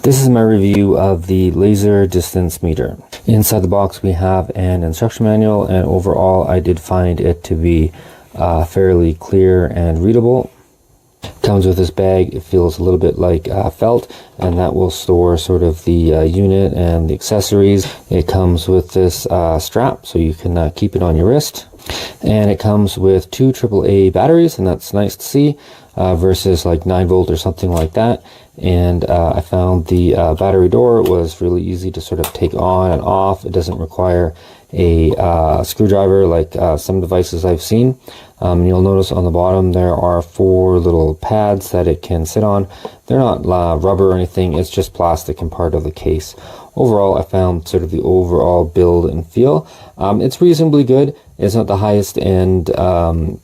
This is my review of the laser distance meter. Inside the box we have an instruction manual, and overall I did find it to be fairly clear and readable. Comes with this bag. It feels a little bit like felt, and that will store sort of the unit and the accessories. It comes with this strap so you can keep it on your wrist, and it comes with two AAA batteries, and that's nice to see versus like 9-volt or something like that. And I found the battery door was really easy to sort of take on and off. It doesn't require a screwdriver like some devices I've seen. You'll notice on the bottom there are 4 little pads that it can sit on. They're not rubber or anything, it's just plastic and part of the case. Overall, I found sort of the overall build and feel. It's reasonably good. It's not the highest end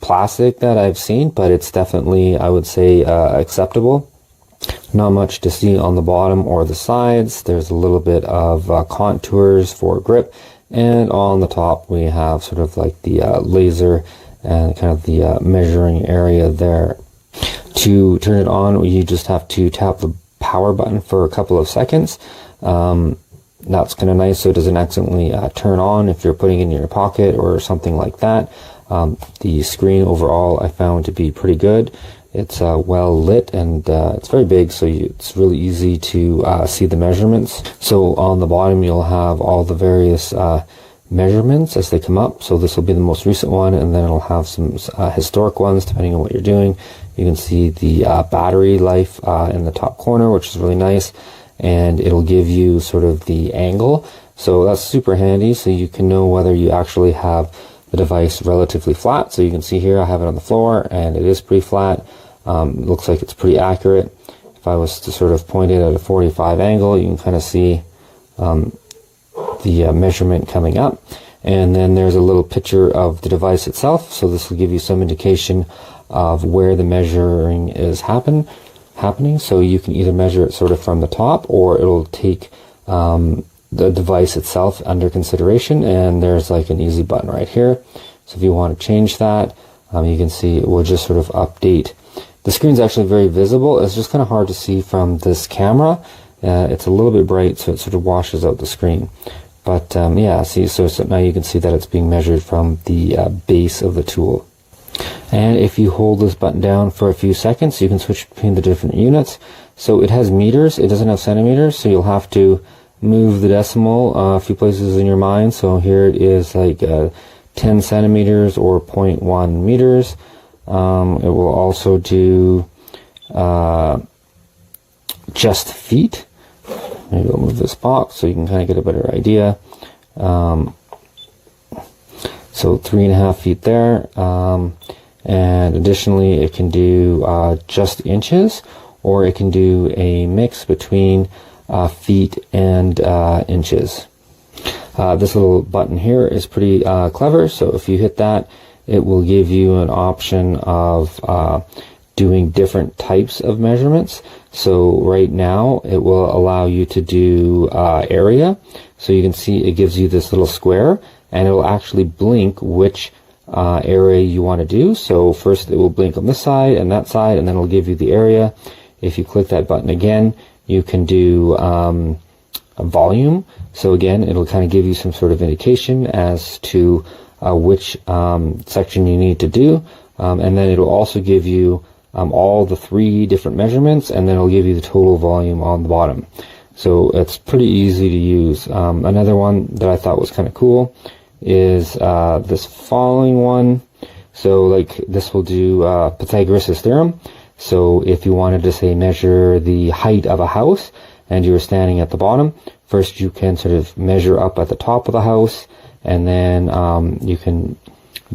plastic that I've seen, but it's definitely, I would say, acceptable. Not much to see on the bottom or the sides. There's a little bit of contours for grip, and on the top we have sort of like the laser and kind of the measuring area there. To turn it on, you just have to tap the power button for a couple of seconds. That's kind of nice so it doesn't accidentally turn on if you're putting it in your pocket or something like that. The screen overall I found to be pretty good. It's well lit, and it's very big, so it's really easy to see the measurements. So on the bottom you'll have all the various measurements as they come up. So this will be the most recent one, and then it'll have some historic ones depending on what you're doing. You can see the battery life in the top corner, which is really nice, and it'll give you sort of the angle. So that's super handy, so you can know whether you actually have the device relatively flat. So you can see here I have it on the floor and it is pretty flat. It looks like it's pretty accurate. If I was to sort of point it at a 45 angle, you can kind of see the measurement coming up. And then there's a little picture of the device itself, so this will give you some indication of where the measuring is happening. So you can either measure it sort of from the top, or it'll take the device itself under consideration, and there's like an easy button right here. So if you want to change that, you can see it will just sort of update. The screen's actually very visible. It's just kind of hard to see from this camera. It's a little bit bright, so it sort of washes out the screen. But yeah, see, so now you can see that it's being measured from the base of the tool. And if you hold this button down for a few seconds, you can switch between the different units. So it has meters, it doesn't have centimeters, so you'll have to move the decimal a few places in your mind. So here it is like 10 centimeters or 0.1 meters. It will also do just feet. Maybe I'll move this box so you can kind of get a better idea. So 3.5 feet there. And additionally, it can do just inches, or it can do a mix between feet and inches. This little button here is pretty clever. So if you hit that, it will give you an option of doing different types of measurements. So right now it will allow you to do area. So you can see it gives you this little square, and it will actually blink which area you want to do. So first it will blink on this side and that side, and then it'll give you the area. If you click that button again, you can do a volume. So again, it'll kind of give you some sort of indication as to which section you need to do. And then it'll also give you all the 3 different measurements, and then it'll give you the total volume on the bottom. So it's pretty easy to use. Another one that I thought was kind of cool is this following one. So like this will do Pythagoras' theorem. So if you wanted to say measure the height of a house and you were standing at the bottom, first you can sort of measure up at the top of the house, and then you can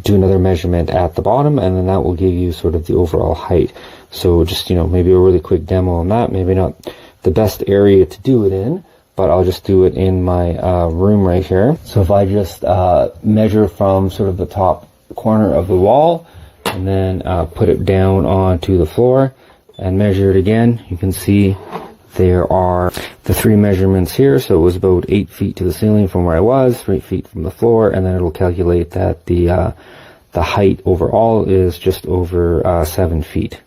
do another measurement at the bottom, and then that will give you sort of the overall height. So just, you know, maybe a really quick demo on that. Maybe not the best area to do it in, but I'll just do it in my room right here. So if I just measure from sort of the top corner of the wall, and then put it down onto the floor and measure it again, you can see there are the 3 measurements here. So it was about 8 feet to the ceiling from where I was, 3 feet from the floor, and then it'll calculate that the height overall is just over 7 feet.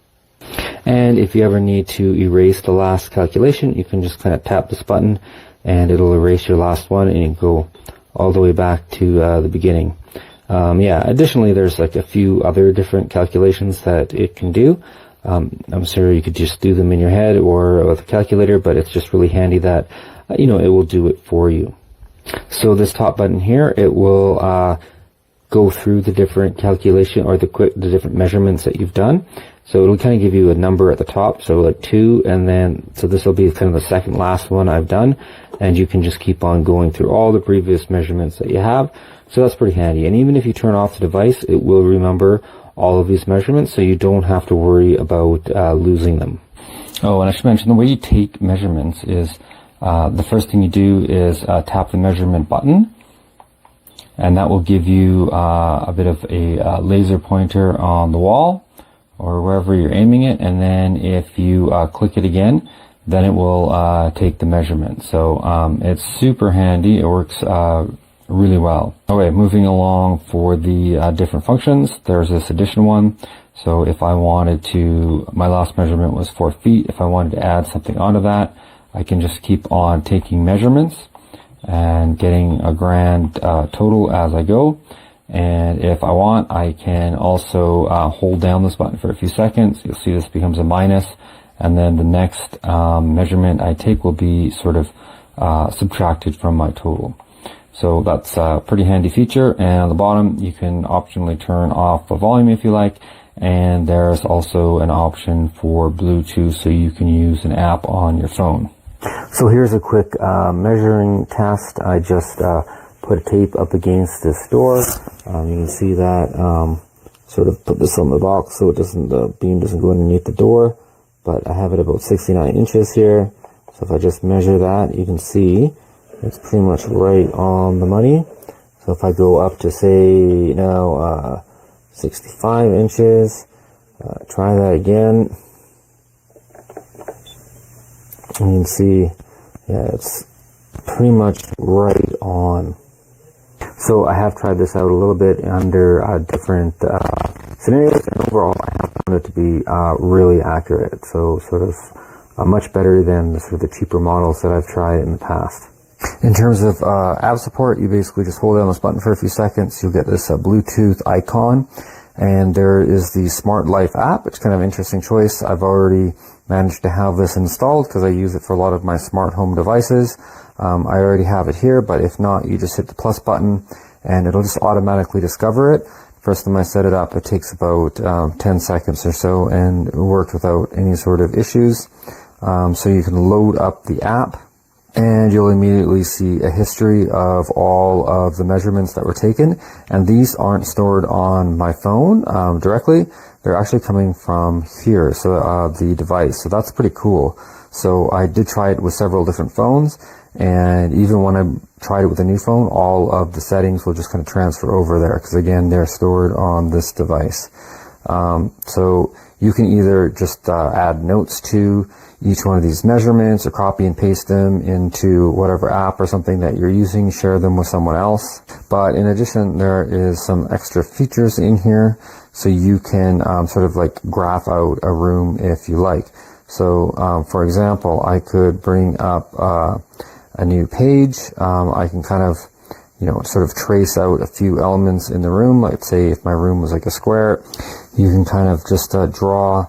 And if you ever need to erase the last calculation, you can just kind of tap this button and it'll erase your last one, and you can go all the way back to the beginning. Yeah, additionally, there's like a few other different calculations that it can do. I'm sure you could just do them in your head or with a calculator, but it's just really handy that, you know, it will do it for you. So this top button here, it will go through the different calculation or the different measurements that you've done. So it'll kind of give you a number at the top, so like 2, and then, so this will be kind of the second last one I've done, and you can just keep on going through all the previous measurements that you have. So that's pretty handy. And even if you turn off the device, it will remember all of these measurements, so you don't have to worry about losing them. Oh, and I should mention, the way you take measurements is the first thing you do is tap the measurement button, and that will give you a bit of a laser pointer on the wall or wherever you're aiming it, and then if you click it again, then it will take the measurement. So it's super handy. It works really well. Okay, moving along for the different functions, there's this addition one. So if I wanted to, my last measurement was 4 feet. If I wanted to add something onto that, I can just keep on taking measurements and getting a grand total as I go. And if I want, I can also hold down this button for a few seconds. You'll see this becomes a minus, and then the next measurement I take will be sort of subtracted from my total. So that's a pretty handy feature. And on the bottom, you can optionally turn off the volume if you like. And there's also an option for Bluetooth, so you can use an app on your phone. So here's a quick measuring test. I just put tape up against this door. You can see that, sort of put this on the box so it doesn't, the beam doesn't go underneath the door, but I have it about 69 inches here. So if I just measure that, you can see it's pretty much right on the money. So if I go up to, say, now 65 inches, try that again, and you can see, yeah, it's pretty much right on. So I have tried this out a little bit under different scenarios, and overall I have found it to be really accurate. So sort of much better than the sort of the cheaper models that I've tried in the past. In terms of app support, you basically just hold down this button for a few seconds. You'll get this Bluetooth icon, and there is the Smart Life app. It's kind of an interesting choice. I've already managed to have this installed because I use it for a lot of my smart home devices. I already have it here, but if not, you just hit the plus button and it'll just automatically discover it. First time I set it up, it takes about 10 seconds or so, and it worked without any sort of issues. So you can load up the app, and you'll immediately see a history of all of the measurements that were taken. And these aren't stored on my phone directly. They're actually coming from here, so the device. So that's pretty cool. So I did try it with several different phones, and even when I tried it with a new phone, all of the settings will just kind of transfer over there, because again, they're stored on this device. So you can either just add notes to each one of these measurements, or copy and paste them into whatever app or something that you're using, share them with someone else. But in addition, there is some extra features in here, so you can sort of like graph out a room if you like. So for example, I could bring up a new page. I can kind of, you know, sort of trace out a few elements in the room. Like, say if my room was like a square, you can kind of just draw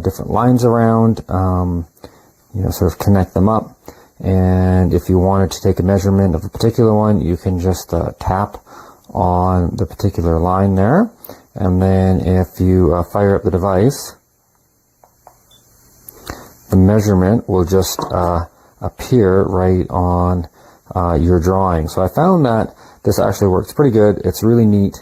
different lines around, you know, sort of connect them up. And if you wanted to take a measurement of a particular one, you can just tap on the particular line there. And then if you fire up the device, the measurement will just appear right on your drawing. So I found that this actually works pretty good. It's really neat.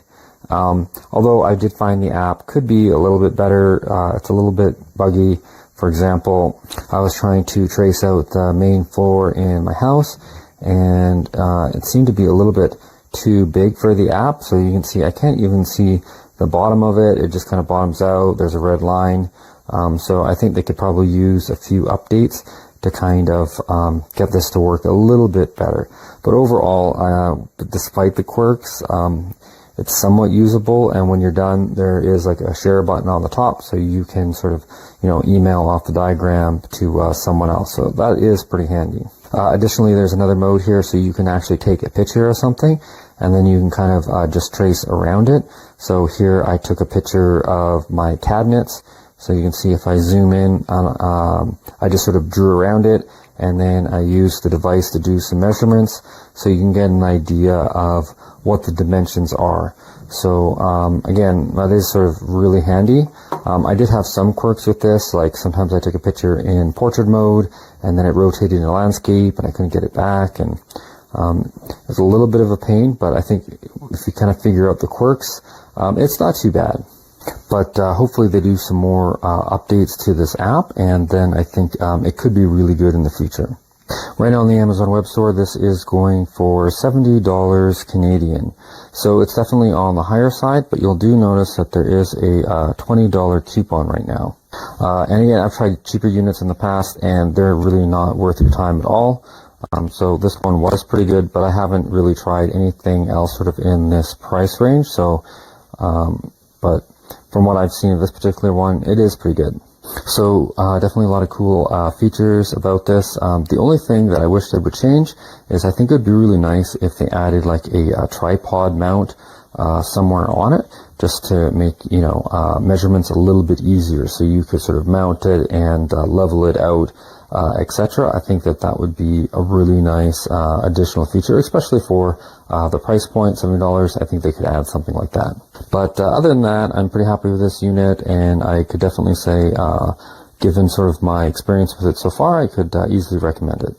Although I did find the app could be a little bit better. It's a little bit buggy. For example, I was trying to trace out the main floor in my house, and it seemed to be a little bit too big for the app. So you can see, I can't even see the bottom of it. It just kind of bottoms out. There's a red line. So I think they could probably use a few updates to kind of get this to work a little bit better. But overall, despite the quirks, it's somewhat usable, and when you're done, there is like a share button on the top, so you can sort of, email off the diagram to someone else. So that is pretty handy. Additionally, there's another mode here, so you can actually take a picture of something, and then you can kind of just trace around it. So here I took a picture of my cabinets. So you can see if I zoom in, I just sort of drew around it, and then I used the device to do some measurements, so you can get an idea of what the dimensions are. So again, that is sort of really handy. I did have some quirks with this, like sometimes I took a picture in portrait mode, and then it rotated in landscape, and I couldn't get it back, and it's a little bit of a pain, but I think if you kind of figure out the quirks, it's not too bad. But hopefully they do some more updates to this app, and then I think it could be really good in the future. Right now on the Amazon web store, this is going for $70 Canadian. So it's definitely on the higher side, but you'll do notice that there is a $20 coupon right now. And again, I've tried cheaper units in the past, and they're really not worth your time at all. So this one was pretty good, but I haven't really tried anything else sort of in this price range. So, but from what I've seen of this particular one, it is pretty good. So definitely a lot of cool features about this. The only thing that I wish they would change is I think it would be really nice if they added like a tripod mount somewhere on it, just to make measurements a little bit easier, so you could sort of mount it and level it out, etc. I think that would be a really nice additional feature, especially for the price point, $70. I think they could add something like that. But other than that, I'm pretty happy with this unit, and I could definitely say, given sort of my experience with it so far, I could easily recommend it.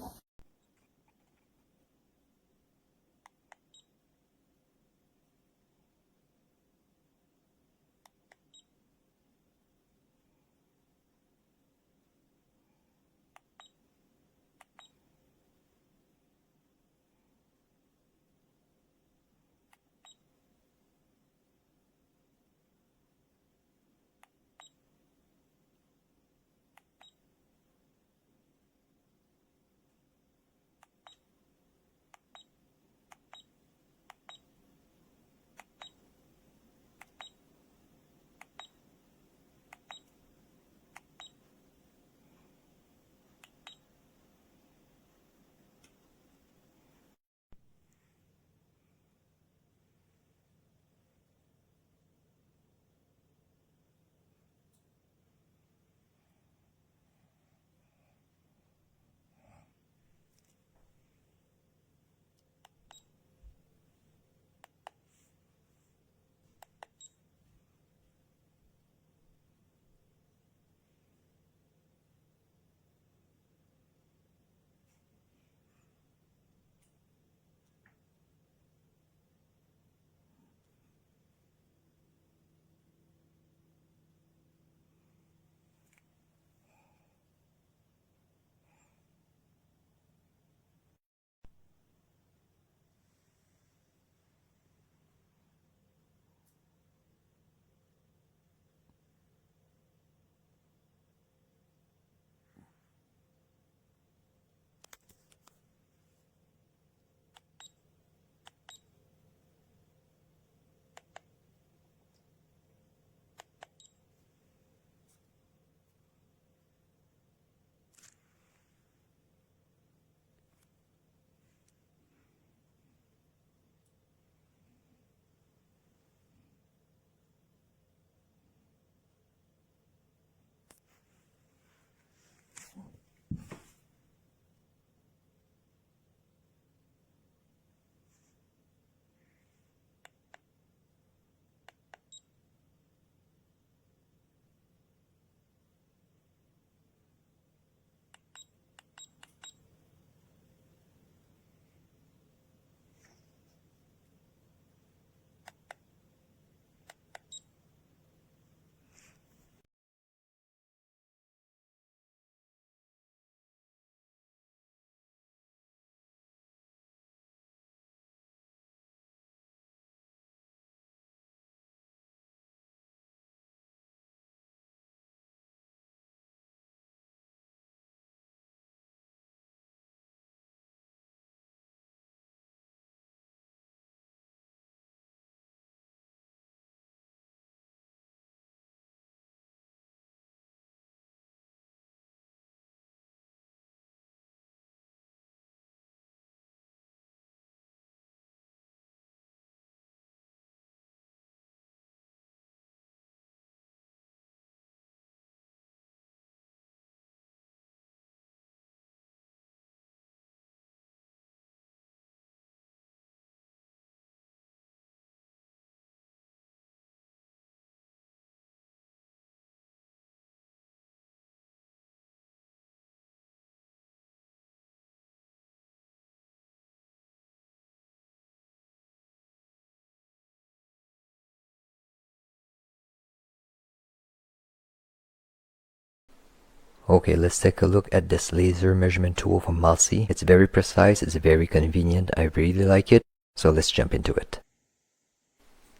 Okay, let's take a look at this laser measurement tool from MiLESEEY. It's very precise, it's very convenient, I really like it, so let's jump into it.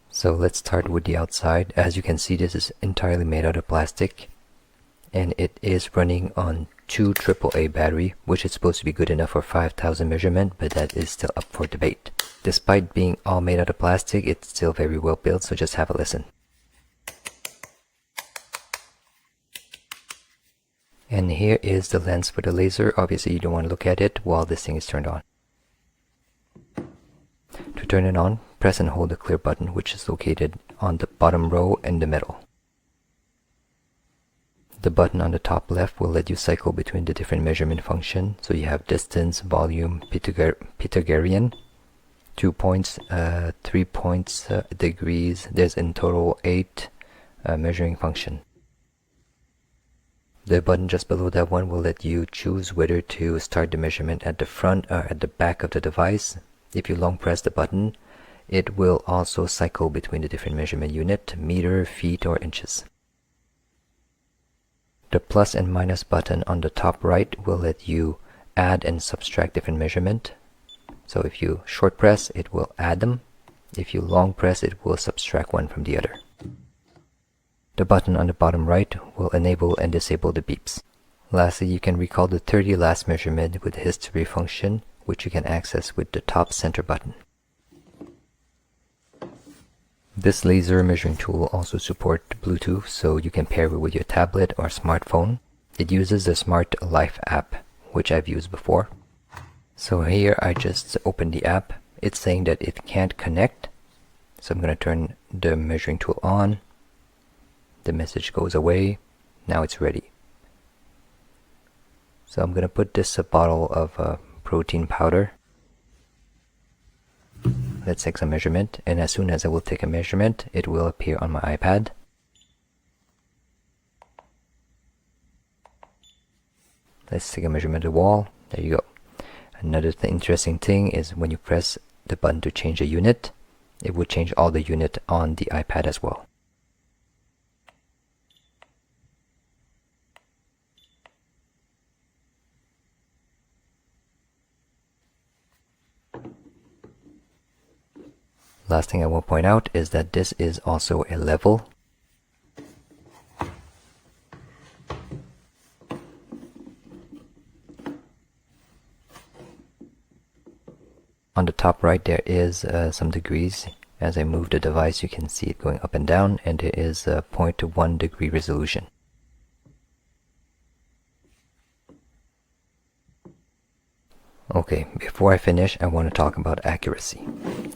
So let's start with the outside. As you can see, this is entirely made out of plastic, and it is running on 2 AAA battery, which is supposed to be good enough for 5,000 measurement, but that is still up for debate. Despite being all made out of plastic, it's still very well built, so just have a listen. And here is the lens for the laser. Obviously you don't want to look at it while this thing is turned on. To turn it on, press and hold the clear button, which is located on the bottom row in the middle. The button on the top left will let you cycle between the different measurement functions. So you have distance, volume, Pythagorean, 2 points, 3 points, degrees. There's in total 8 measuring function. The button just below that one will let you choose whether to start the measurement at the front or at the back of the device. If you long press the button, it will also cycle between the different measurement unit, meter, feet, or inches. The plus and minus button on the top right will let you add and subtract different measurement. So if you short press, it will add them. If you long press, it will subtract one from the other. The button on the bottom right will enable and disable the beeps. Lastly, you can recall the 30 last measurement with the history function, which you can access with the top center button. This laser measuring tool also supports Bluetooth, so you can pair it with your tablet or smartphone. It uses the Smart Life app, which I've used before. So here I just opened the app. It's saying that it can't connect. So I'm going to turn the measuring tool on. The message goes away. Now it's ready. So I'm going to put this bottle of protein powder. Let's take some measurement, and as soon as I will take a measurement, it will appear on my iPad. Let's take a measurement of the wall. There you go. Another interesting thing is when you press the button to change a unit, it will change all the unit on the iPad as well. Last thing I will point out is that this is also a level. On the top right there is some degrees. As I move the device you can see it going up and down, and there is a 0.1 degree resolution. Okay, before I finish I want to talk about accuracy.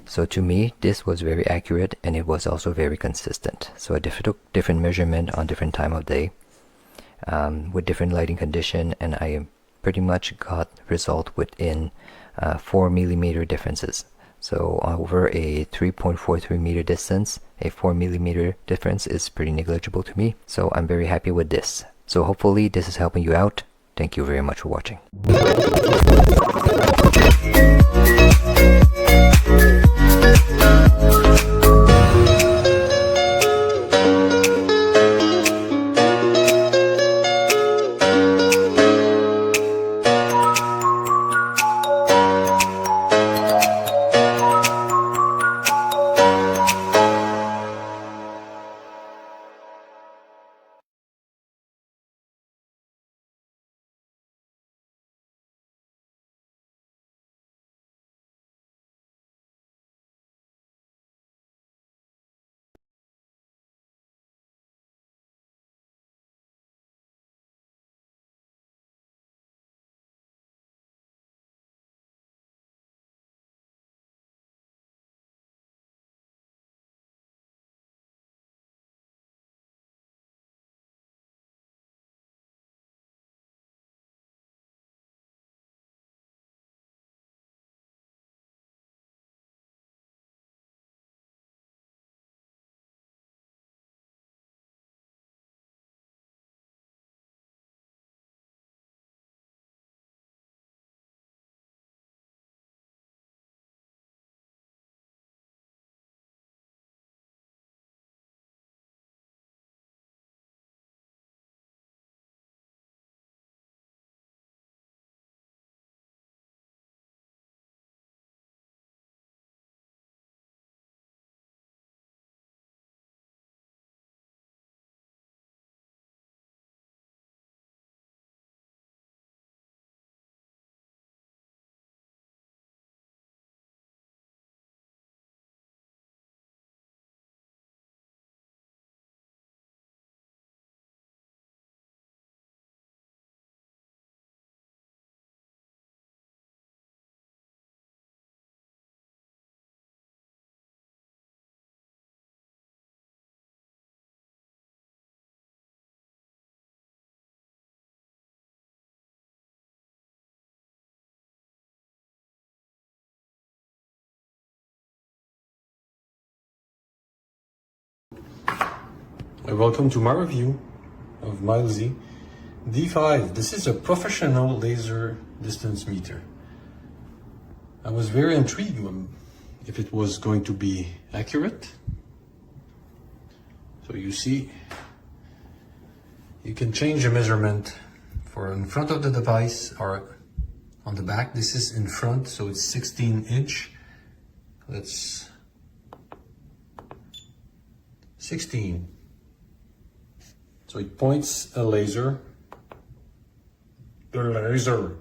So to me this was very accurate, and it was also very consistent. So I took different measurement on different time of day with different lighting condition, and I pretty much got result within 4 millimeter differences. So over a 3.43 meter distance, a 4 millimeter difference is pretty negligible to me. So I'm very happy with this. So hopefully this is helping you out. Thank you very much for watching. Welcome to my review of MiLESEEY D5. This is a professional laser distance meter. I was very intrigued if it was going to be accurate. So you see, you can change the measurement for in front of the device or on the back. This is in front, so it's 16 inch. Let's 16. So it points a laser. The laser.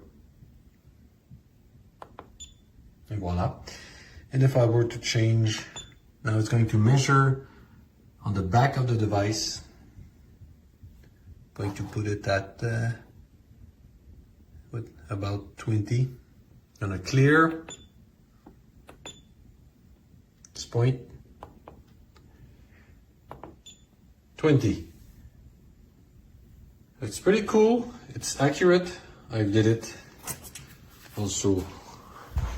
And voila. And if I were to change, now it's going to measure on the back of the device. Going to put it at about 20. Gonna clear. This point. 20. It's pretty cool. It's accurate. I did it also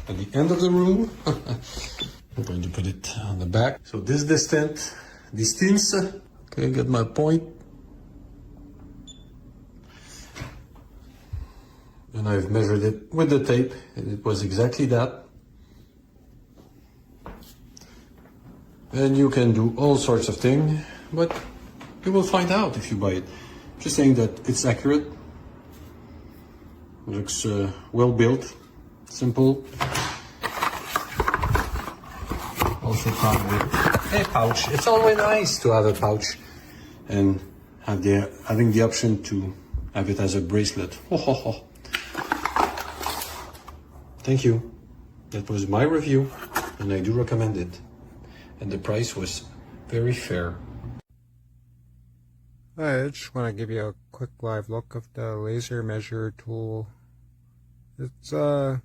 at the end of the room. I'm going to put it on the back. So this distance, okay, get my point. And I've measured it with the tape, and it was exactly that. And you can do all sorts of things, but you will find out if you buy it. Just saying that it's accurate. It looks well built, simple. Also come with a pouch. It's always nice to have a pouch and having the option to have it as a bracelet. Thank you. That was my review, and I do recommend it. And the price was very fair. I just want to give you a quick live look of the laser measure tool. It's a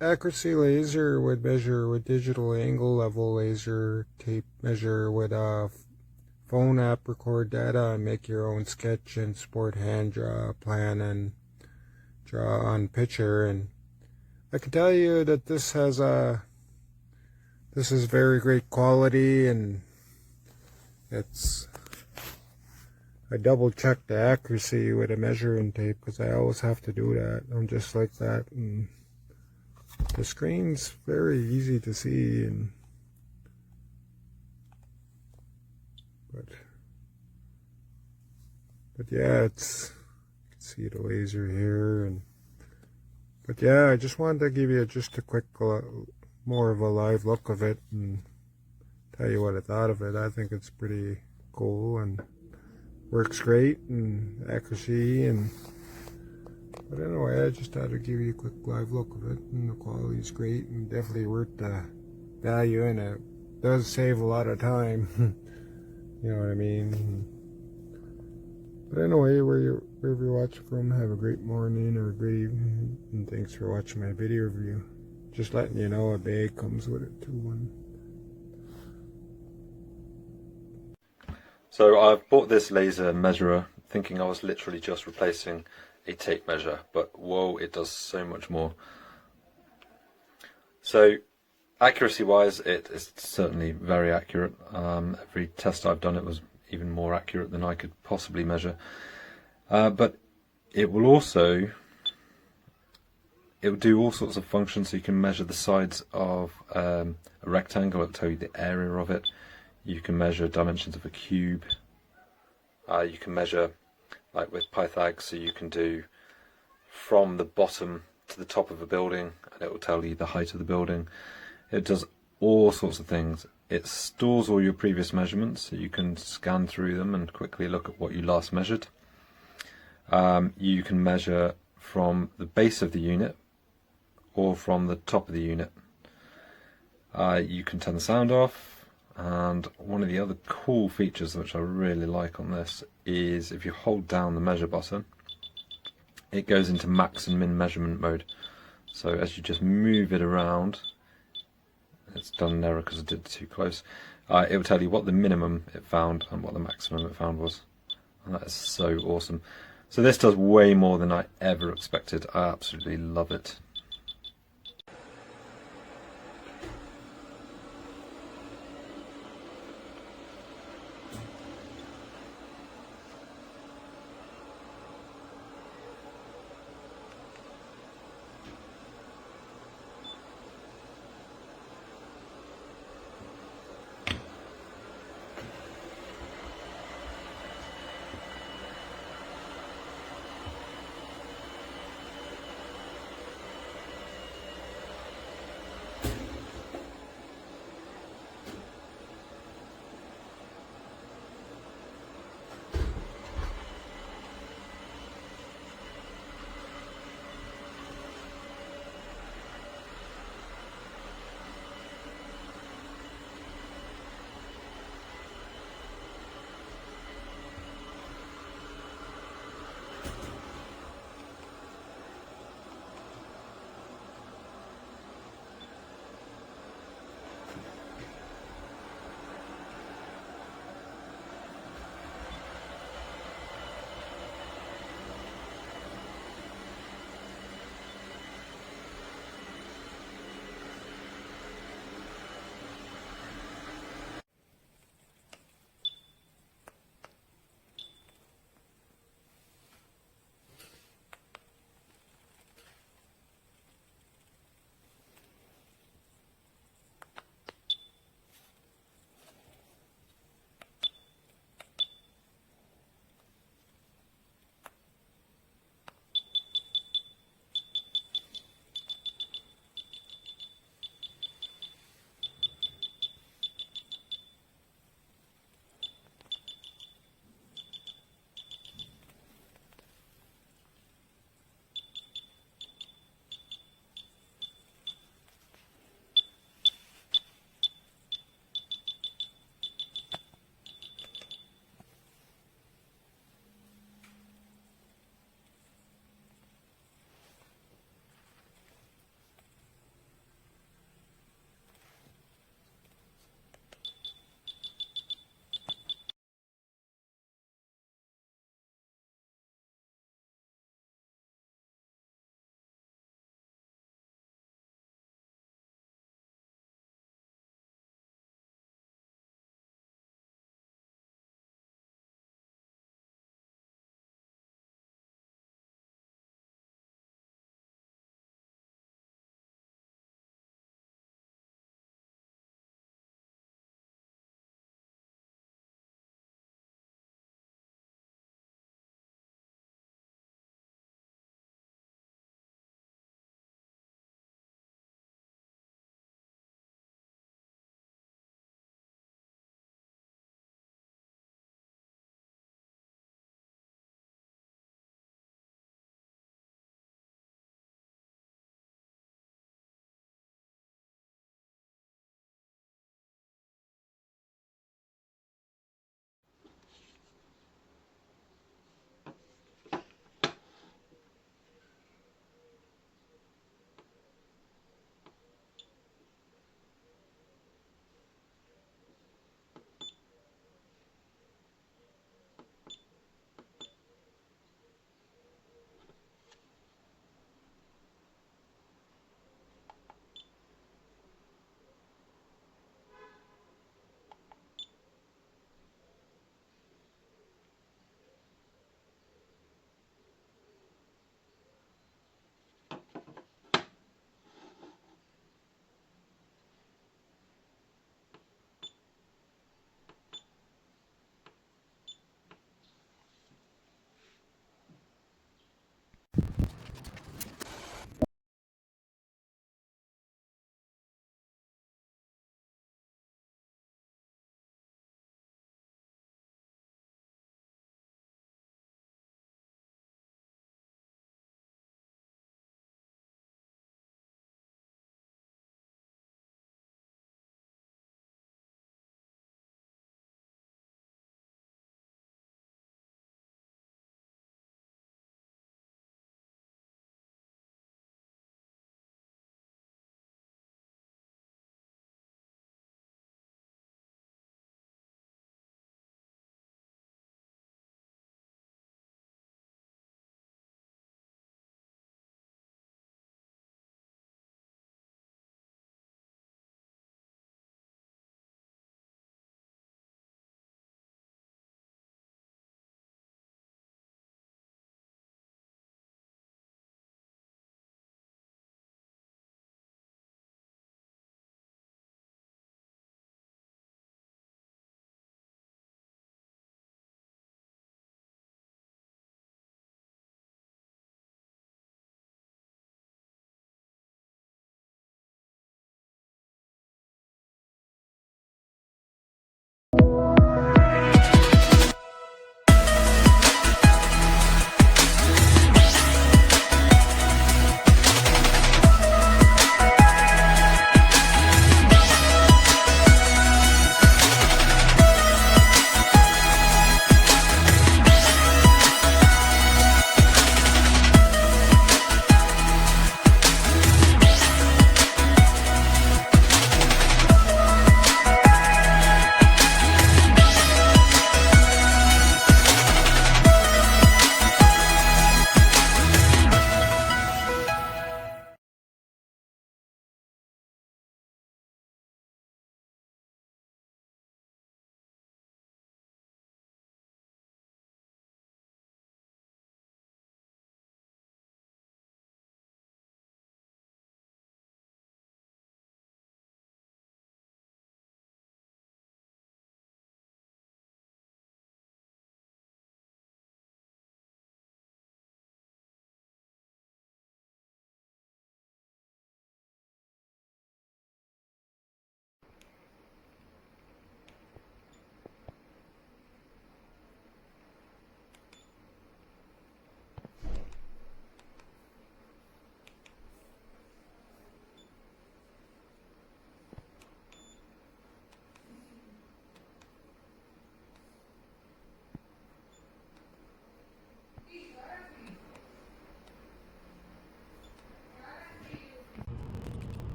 accuracy laser would measure with digital angle level laser tape measure with a phone app, record data and make your own sketch and sport hand draw plan and draw on picture. And I can tell you that this is very great quality, and I double check the accuracy with a measuring tape because I always have to do that. I'm just like that, and the screen's very easy to see, but yeah, you can see the laser here, but yeah, I just wanted to give you just a quick more of a live look of it and tell you what I thought of it. I think it's pretty cool and works great, and accuracy, but anyway, I just thought I'd give you a quick live look of it, and the quality's great and definitely worth the value, and it does save a lot of time. You know what I mean? But anyway, wherever you're watching from, have a great morning or a great evening, and thanks for watching my video review. Just letting you know a bag comes with it too. So I've bought this laser measurer thinking I was literally just replacing a tape measure, but whoa, it does so much more. So accuracy wise, it is certainly very accurate. Every test I've done, it was even more accurate than I could possibly measure. But it will do all sorts of functions. So you can measure the sides of a rectangle. It'll tell you the area of it. You can measure dimensions of a cube. You can measure, like with Pythag, so you can do from the bottom to the top of a building, and it will tell you the height of the building. It does all sorts of things. It stores all your previous measurements, so you can scan through them and quickly look at what you last measured. You can measure from the base of the unit or from the top of the unit. You can turn the sound off. And one of the other cool features which I really like on this is if you hold down the measure button, it goes into max and min measurement mode. So as you just move it around, it's done an error because I did it too close, it will tell you what the minimum it found and what the maximum it found was. And that is so awesome. So this does way more than I ever expected. I absolutely love it.